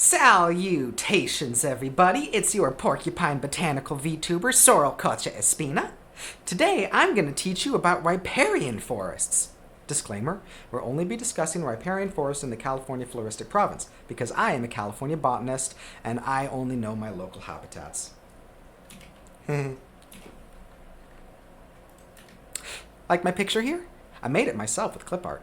Salutations, everybody! It's your porcupine botanical VTuber, Sorrel Espina. Today, I'm going to teach you about riparian forests. Disclaimer, we'll only be discussing riparian forests in the California floristic province, because I am a California botanist, and I only know my local habitats. Like my picture here? I made it myself with clip art.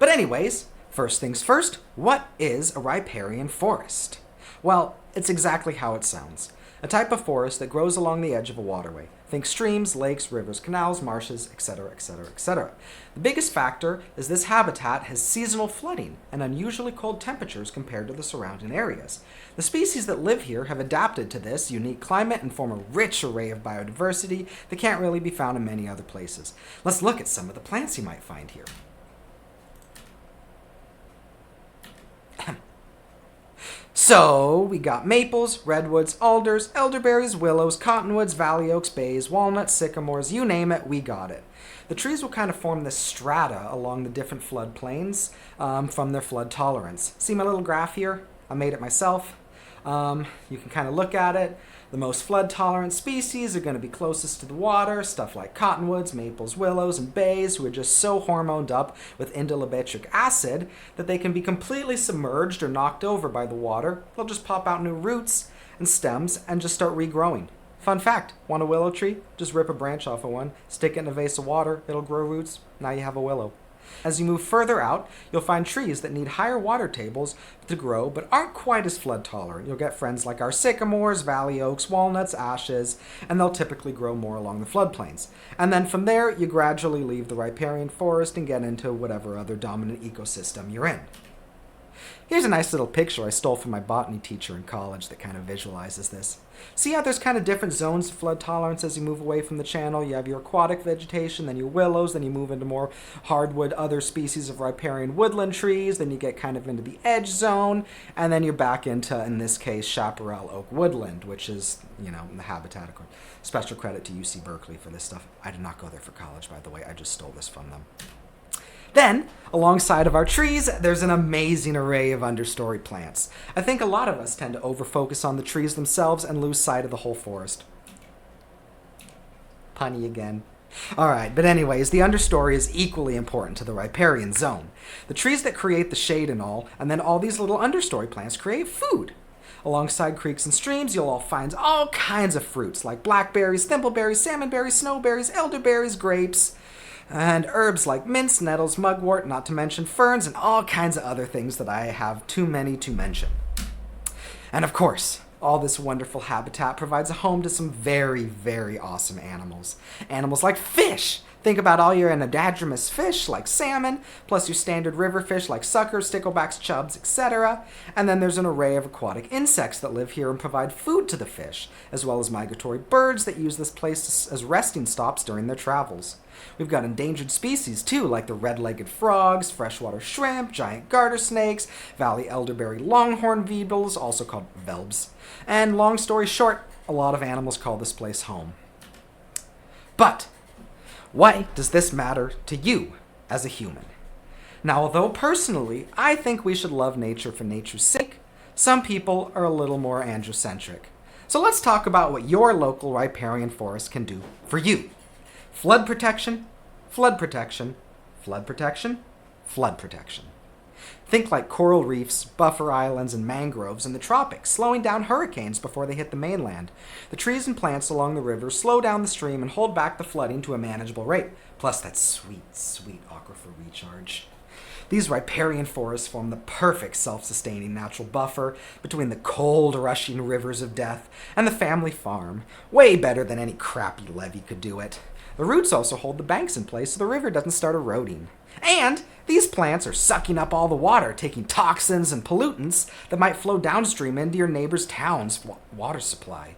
But anyways, first things first, what is a riparian forest? Well, it's exactly how it sounds. A type of forest that grows along the edge of a waterway. Think streams, lakes, rivers, canals, marshes, etc., etc., etc. The biggest factor is this habitat has seasonal flooding and unusually cold temperatures compared to the surrounding areas. The species that live here have adapted to this unique climate and form a rich array of biodiversity that can't really be found in many other places. Let's look at some of the plants you might find here. So, we got maples, redwoods, alders, elderberries, willows, cottonwoods, valley oaks, bays, walnuts, sycamores, you name it, we got it. The trees will kind of form this strata along the different floodplains from their flood tolerance. See my little graph here? I made it myself. You can kind of look at it. The most flood-tolerant species are going to be closest to the water, stuff like cottonwoods, maples, willows, and bays, who are just so hormoned up with indolibetric acid that they can be completely submerged or knocked over by the water. They'll just pop out new roots and stems and just start regrowing. Fun fact, want a willow tree? Just rip a branch off of one, stick it in a vase of water, it'll grow roots, now you have a willow. As you move further out, you'll find trees that need higher water tables to grow but aren't quite as flood tolerant. You'll get friends like our sycamores, valley oaks, walnuts, ashes, and they'll typically grow more along the floodplains. And then from there, you gradually leave the riparian forest and get into whatever other dominant ecosystem you're in. Here's a nice little picture I stole from my botany teacher in college that kind of visualizes this. See how there's kind of different zones of flood tolerance as you move away from the channel? You have your aquatic vegetation, then your willows, then you move into more hardwood, other species of riparian woodland trees, then you get kind of into the edge zone, and then you're back into, in this case, chaparral oak woodland, which is, in the habitat. Special credit to UC Berkeley for this stuff. I did not go there for college, by the way. I just stole this from them. Then, alongside of our trees, there's an amazing array of understory plants. I think a lot of us tend to overfocus on the trees themselves and lose sight of the whole forest. Punny again. Alright, but anyways, the understory is equally important to the riparian zone. The trees that create the shade and all, and then all these little understory plants create food. Alongside creeks and streams, you'll all find all kinds of fruits, like blackberries, thimbleberries, salmonberries, snowberries, elderberries, grapes, and herbs like mints, nettles, mugwort, not to mention ferns, and all kinds of other things that I have too many to mention. And of course, all this wonderful habitat provides a home to some very, very awesome animals. Animals like fish! Think about all your anadromous fish like salmon, plus your standard river fish like suckers, sticklebacks, chubs, etc. And then there's an array of aquatic insects that live here and provide food to the fish, as well as migratory birds that use this place as resting stops during their travels. We've got endangered species too, like the red-legged frogs, freshwater shrimp, giant garter snakes, valley elderberry longhorn beetles, also called velbs. And long story short, a lot of animals call this place home. But why does this matter to you as a human? Now, although personally, I think we should love nature for nature's sake, some people are a little more androcentric. So let's talk about what your local riparian forest can do for you. Flood protection, flood protection, flood protection, flood protection. Think like coral reefs, buffer islands, and mangroves in the tropics, slowing down hurricanes before they hit the mainland. The trees and plants along the river slow down the stream and hold back the flooding to a manageable rate, plus that sweet, sweet aquifer recharge. These riparian forests form the perfect self-sustaining natural buffer between the cold, rushing rivers of death and the family farm. Way better than any crappy levee could do it. The roots also hold the banks in place so the river doesn't start eroding. And these plants are sucking up all the water, taking toxins and pollutants that might flow downstream into your neighbor's town's water supply.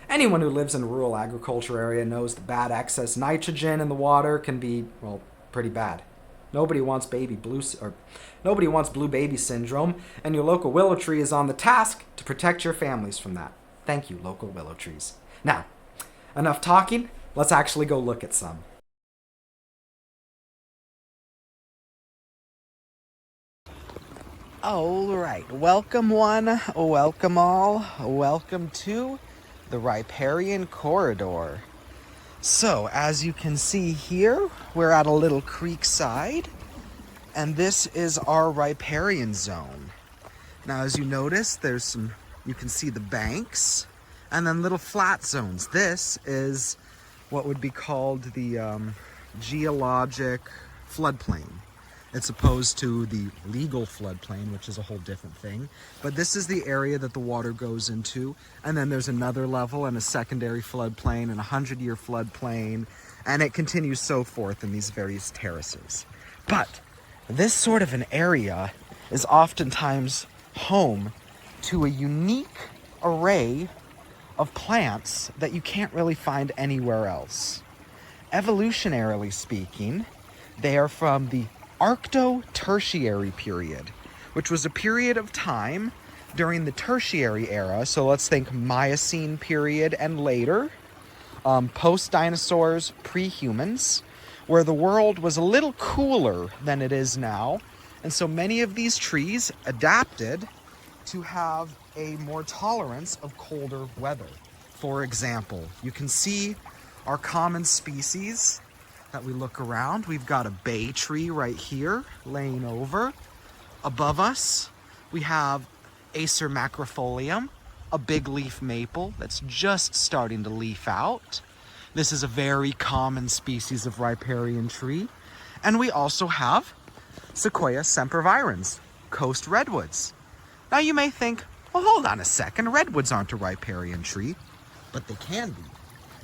Anyone who lives in a rural agriculture area knows that bad excess nitrogen in the water can be, pretty bad. Nobody wants blue baby syndrome, and your local willow tree is on the task to protect your families from that. Thank you, local willow trees. Now, enough talking. Let's actually go look at some. All right, welcome one, welcome all, welcome to the Riparian Corridor. So, as you can see here, we're at a little creek side, and this is our riparian zone. Now, as you notice, you can see the banks, and then little flat zones. This is what would be called the geologic floodplain. It's opposed to the legal floodplain, which is a whole different thing. But this is the area that the water goes into. And then there's another level and a secondary floodplain and a 100-year floodplain. And it continues so forth in these various terraces. But this sort of an area is oftentimes home to a unique array of plants that you can't really find anywhere else. Evolutionarily speaking, they are from the Arcto-Tertiary period, which was a period of time during the Tertiary era. So let's think Miocene period and later, post-dinosaurs, pre-humans, where the world was a little cooler than it is now. And so many of these trees adapted to have a more tolerance of colder weather. For example, you can see our common species that we look around. We've got a bay tree right here laying over. Above us, we have Acer macrofolium, a big leaf maple that's just starting to leaf out. This is a very common species of riparian tree. And we also have Sequoia sempervirens, coast redwoods. Now you may think, well, hold on a second, redwoods aren't a riparian tree, but they can be.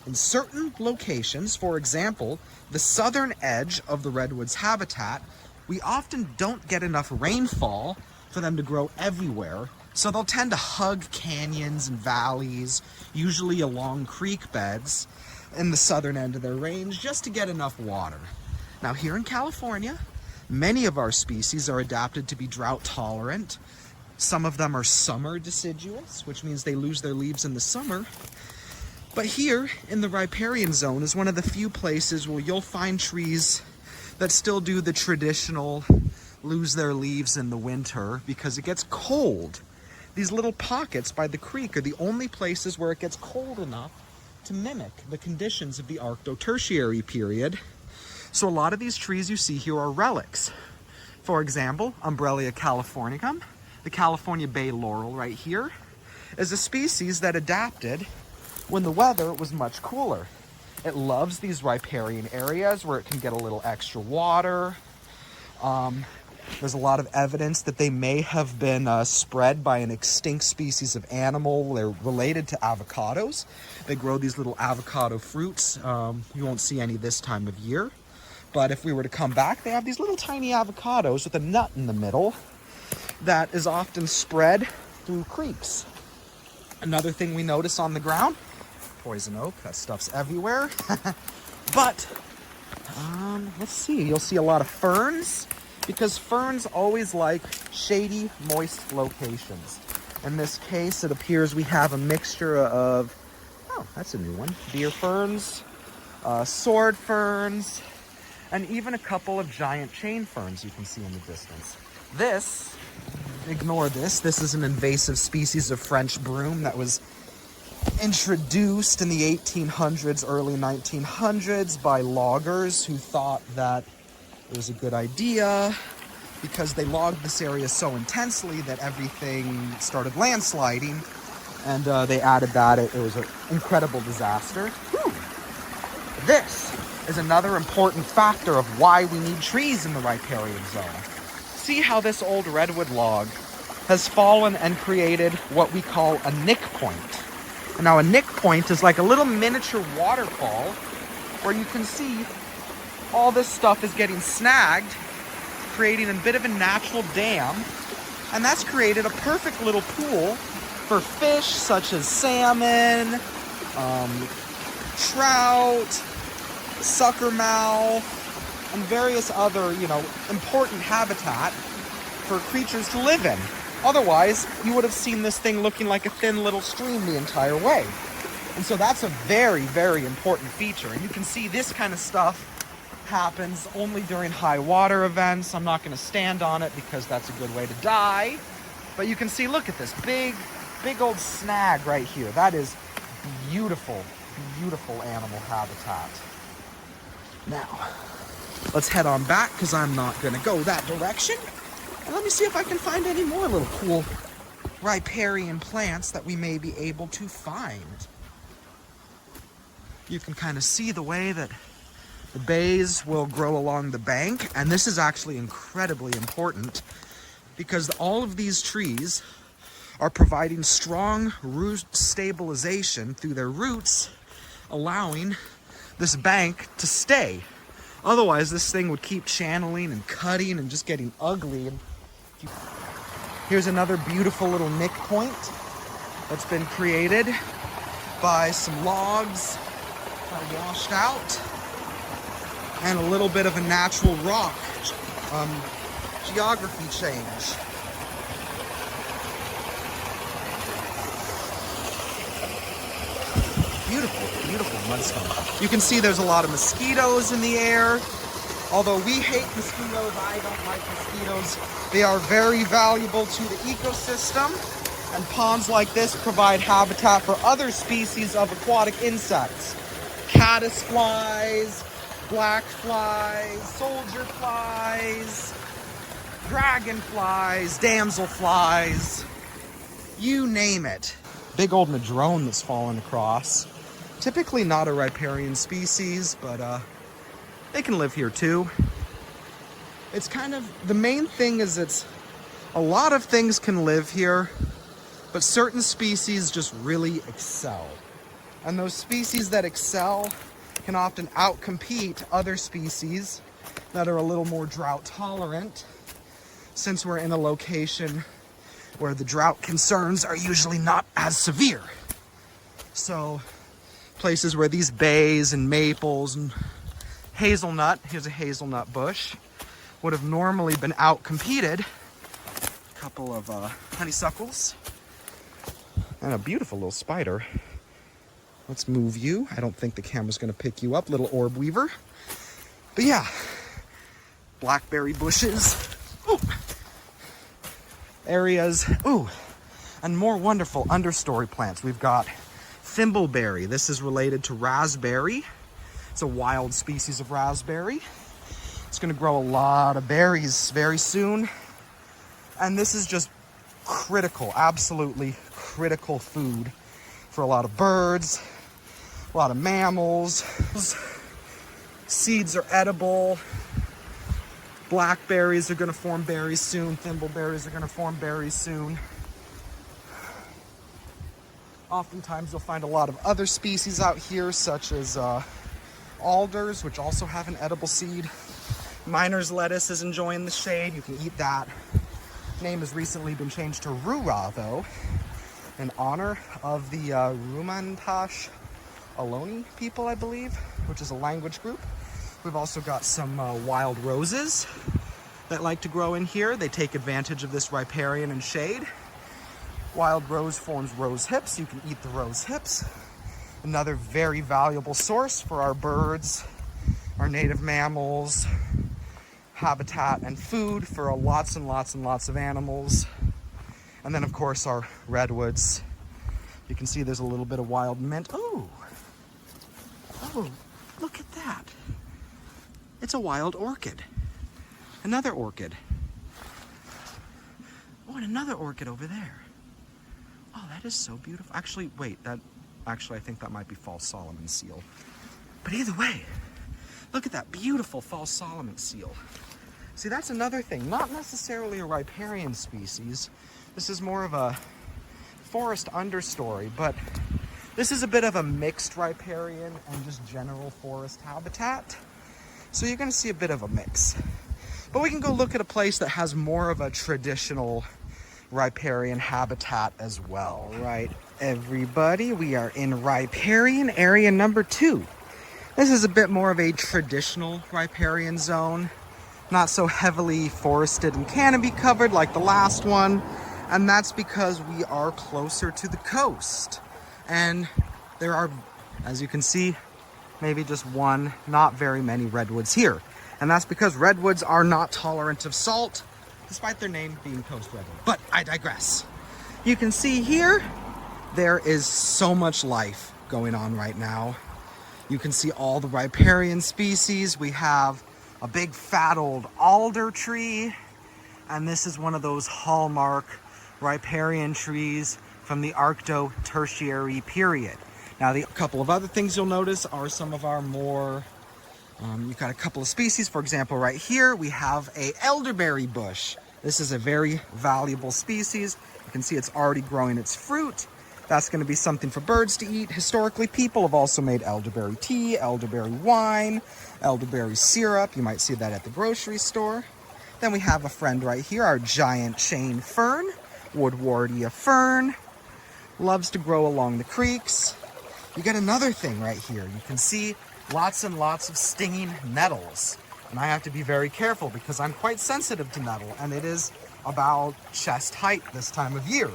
In certain locations, for example, the southern edge of the redwood's habitat, we often don't get enough rainfall for them to grow everywhere, so they'll tend to hug canyons and valleys, usually along creek beds in the southern end of their range, just to get enough water. Now here in California, many of our species are adapted to be drought tolerant. Some of them are summer deciduous, which means they lose their leaves in the summer. But here in the riparian zone is one of the few places where you'll find trees that still do the traditional lose their leaves in the winter because it gets cold. These little pockets by the creek are the only places where it gets cold enough to mimic the conditions of the Arcto-Tertiary period. So a lot of these trees you see here are relics. For example, Umbrella californicum, the California bay laurel right here, is a species that adapted when the weather was much cooler. It loves these riparian areas where it can get a little extra water. There's a lot of evidence that they may have been spread by an extinct species of animal. They're related to avocados. They grow these little avocado fruits. You won't see any this time of year. But if we were to come back, they have these little tiny avocados with a nut in the middle that is often spread through creeks. Another thing we notice on the ground, poison oak, that stuff's everywhere. But let's see, you'll see a lot of ferns because ferns always like shady, moist locations. In this case, it appears we have a mixture of, oh, that's a new one, deer ferns, sword ferns, and even a couple of giant chain ferns you can see in the distance. This, ignore this, this is an invasive species of French broom that was introduced in the 1800s, early 1900s by loggers who thought that it was a good idea because they logged this area so intensely that everything started landsliding, and they added that. It was an incredible disaster. Whew. This is another important factor of why we need trees in the riparian zone. See how this old redwood log has fallen and created what we call a nick point. Now a nick point is like a little miniature waterfall where you can see all this stuff is getting snagged, creating a bit of a natural dam, and that's created a perfect little pool for fish such as salmon, trout, suckermouth, and various other, important habitat for creatures to live in. Otherwise, you would have seen this thing looking like a thin little stream the entire way. And so that's a very, very important feature. And you can see this kind of stuff happens only during high water events. I'm not going to stand on it because that's a good way to die. But you can see, look at this big old snag right here. That is beautiful, beautiful animal habitat. Now, let's head on back because I'm not going to go that direction. And let me see if I can find any more little cool riparian plants that we may be able to find. You can kind of see the way that the bays will grow along the bank, and this is actually incredibly important because all of these trees are providing strong root stabilization through their roots, allowing this bank to stay. Otherwise, this thing would keep channeling and cutting and just getting ugly. And here's another beautiful little nick point that's been created by some logs kind of washed out and a little bit of a natural rock geography change. Beautiful, beautiful mudstone. You can see there's a lot of mosquitoes in the air. Although we hate mosquitoes, I don't like mosquitoes. They are very valuable to the ecosystem, and ponds like this provide habitat for other species of aquatic insects. Caddis flies, black flies, soldier flies, dragonflies, damselflies, you name it. Big old madrone that's fallen across. Typically not a riparian species, but they can live here too. It's kind of, the main thing is a lot of things can live here, but certain species just really excel. And those species that excel can often outcompete other species that are a little more drought tolerant, since we're in a location where the drought concerns are usually not as severe. So places where these bays and maples and hazelnut, here's a hazelnut bush, would have normally been outcompeted. A couple of honeysuckles and a beautiful little spider. Let's move you. I don't think the camera's gonna pick you up, little orb weaver. But yeah, blackberry bushes. Ooh. Areas, ooh, and more wonderful understory plants. We've got thimbleberry. This is related to raspberry. It's a wild species of raspberry. It's gonna grow a lot of berries very soon. And this is just critical, absolutely critical food for a lot of birds, a lot of mammals. Seeds are edible. Blackberries are going to form berries soon. Thimbleberries are going to form berries soon. Oftentimes you'll find a lot of other species out here, such as alders, which also have an edible seed. Miner's lettuce is enjoying the shade. You can eat that. Name has recently been changed to Rura, though, in honor of the Rumantash Ohlone people, I believe, which is a language group. We've also got some wild roses that like to grow in here. They take advantage of this riparian and shade. Wild rose forms rose hips. You can eat the rose hips. Another very valuable source for our birds, our native mammals, habitat and food for lots and lots and lots of animals. And then of course our redwoods. You can see there's a little bit of wild mint. Oh, look at that. It's a wild orchid. Another orchid. Oh, and another orchid over there. Oh, that is so beautiful. Actually, wait, I think that might be false Solomon seal. But either way, look at that beautiful false Solomon seal. See, that's another thing. Not necessarily a riparian species. This is more of a forest understory, but this is a bit of a mixed riparian and just general forest habitat. So you're going to see a bit of a mix. But we can go look at a place that has more of a traditional riparian habitat as well. All right, everybody, we are in riparian area number 2. This is a bit more of a traditional riparian zone, not so heavily forested and canopy covered like the last one, and that's because we are closer to the coast. And there are, as you can see, maybe just one, not very many redwoods here. And that's because redwoods are not tolerant of salt, despite their name being coast redwood. But I digress. You can see here, there is so much life going on right now. You can see all the riparian species. We have a big fat old alder tree, and this is one of those hallmark riparian trees from the Arcto-Tertiary period. Now, the couple of other things you'll notice are some of our more, you've got a couple of species. For example, right here, we have a elderberry bush. This is a very valuable species. You can see it's already growing its fruit. That's going to be something for birds to eat. Historically, people have also made elderberry tea, elderberry wine, elderberry syrup. You might see that at the grocery store. Then we have a friend right here, our giant chain fern, Woodwardia fern. Loves to grow along the creeks. You get another thing right here. You can see lots and lots of stinging nettles. And I have to be very careful because I'm quite sensitive to nettle, and it is about chest height this time of year.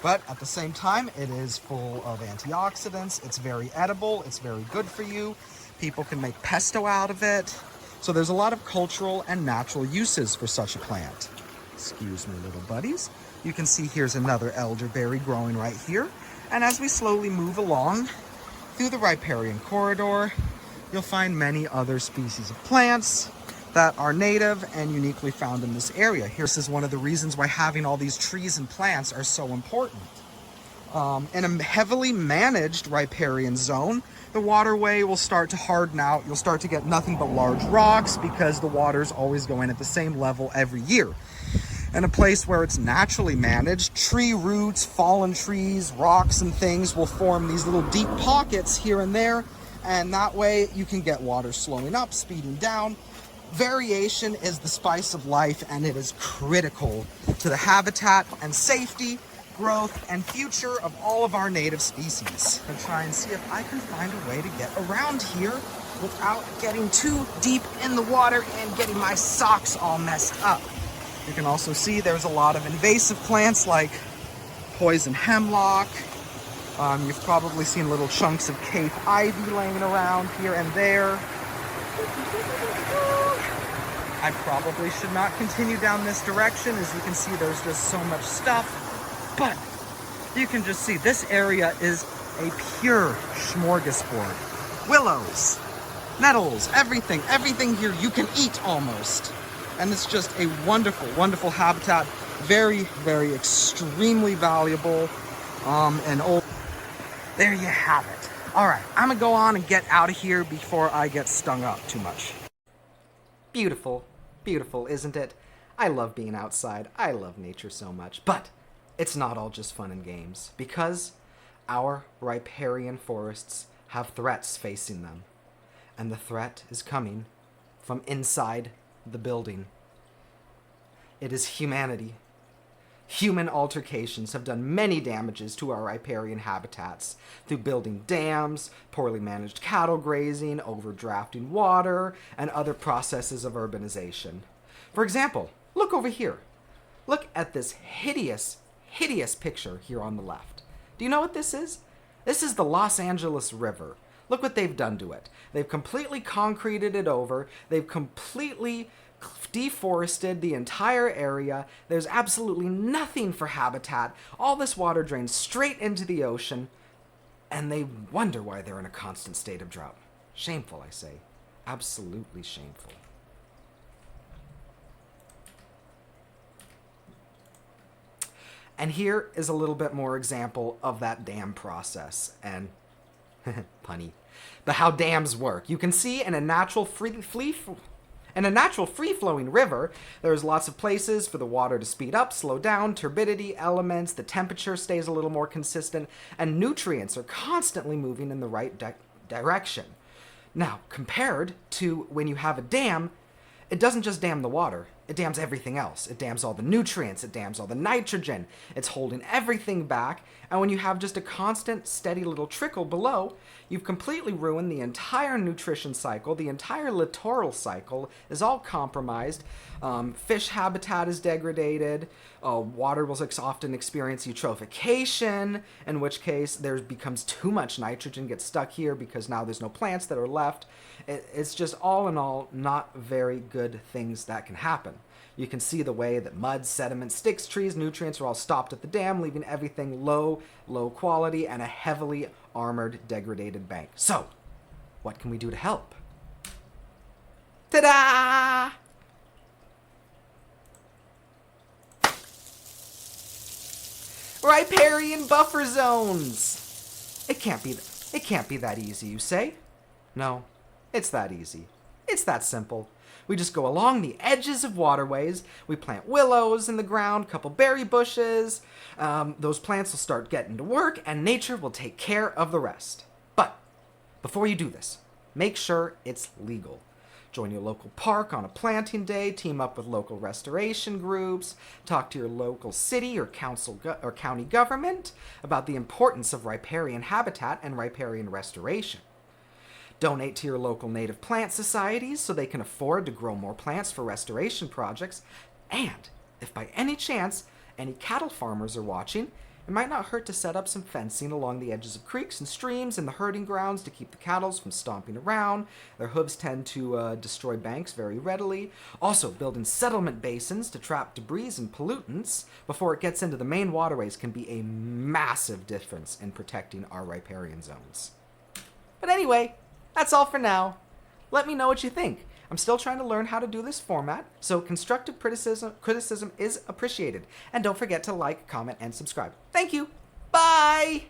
But at the same time, it is full of antioxidants. It's very edible. It's very good for you. People can make pesto out of it. So there's a lot of cultural and natural uses for such a plant. Excuse me, little buddies. You can see here's another elderberry growing right here. And as we slowly move along through the riparian corridor, you'll find many other species of plants that are native and uniquely found in this area. This is one of the reasons why having all these trees and plants are so important. In a heavily managed riparian zone, the waterway will start to harden out. You'll start to get nothing but large rocks because the water's always going at the same level every year. In a place where it's naturally managed, tree roots, fallen trees, rocks, and things will form these little deep pockets here and there, and that way you can get water slowing up, speeding down. Variation is the spice of life, and it is critical to the habitat and safety, growth, and future of all of our native species. I'm going to try and see if I can find a way to get around here without getting too deep in the water and getting my socks all messed up. You can also see there's a lot of invasive plants like poison hemlock. You've probably seen little chunks of Cape ivy laying around here and there. I probably should not continue down this direction. As you can see, there's just so much stuff. But you can just see this area is a pure smorgasbord. Willows, nettles, everything here you can eat almost. And it's just a wonderful, wonderful habitat. Very, very extremely valuable. And old. There you have it. All right, I'm gonna go on and get out of here before I get stung up too much. Beautiful, beautiful, isn't it? I love being outside. I love nature so much. But it's not all just fun and games, because our riparian forests have threats facing them. And the threat is coming from inside the building. It is humanity. Human altercations have done many damages to our riparian habitats through building dams, poorly managed cattle grazing, overdrafting water, and other processes of urbanization. For example, look over here. Look at this hideous, hideous picture here on the left. Do you know what this is? This is the Los Angeles River. Look what they've done to it. They've completely concreted it over. They've completely deforested the entire area. There's absolutely nothing for habitat. All this water drains straight into the ocean, and they wonder why they're in a constant state of drought. Shameful, I say. Absolutely shameful. And here is a little bit more example of that dam process and punny, but how dams work. You can see in a natural free-flowing river, there's lots of places for the water to speed up, slow down, turbidity, elements, the temperature stays a little more consistent, and nutrients are constantly moving in the right direction. Now, compared to when you have a dam, it doesn't just dam the water, It dams everything else. It dams all the nutrients. It dams all the nitrogen. It's holding everything back. And when you have just a constant, steady little trickle below, you've completely ruined the entire nutrition cycle. The entire littoral cycle is all compromised. Fish habitat is degraded. Water will often experience eutrophication, in which case there becomes too much nitrogen gets stuck here because now there's no plants that are left. It's just all in all not very good things that can happen. You can see the way that mud, sediment, sticks, trees, nutrients are all stopped at the dam, leaving everything low quality and a heavily armored, degraded bank. So, what can we do to help? Ta-da! Riparian buffer zones! It can't be that easy, you say? No, it's that easy. It's that simple. We just go along the edges of waterways, we plant willows in the ground, couple berry bushes, those plants will start getting to work, and nature will take care of the rest. But, before you do this, make sure it's legal. Join your local park on a planting day, team up with local restoration groups, talk to your local city or county government about the importance of riparian habitat and riparian restoration. Donate to your local native plant societies so they can afford to grow more plants for restoration projects. And, if by any chance any cattle farmers are watching, it might not hurt to set up some fencing along the edges of creeks and streams and the herding grounds to keep the cattle from stomping around. Their hooves tend to destroy banks very readily. Also, building settlement basins to trap debris and pollutants before it gets into the main waterways can be a massive difference in protecting our riparian zones. But anyway, that's all for now. Let me know what you think. I'm still trying to learn how to do this format, so constructive criticism is appreciated. And don't forget to like, comment, and subscribe. Thank you. Bye!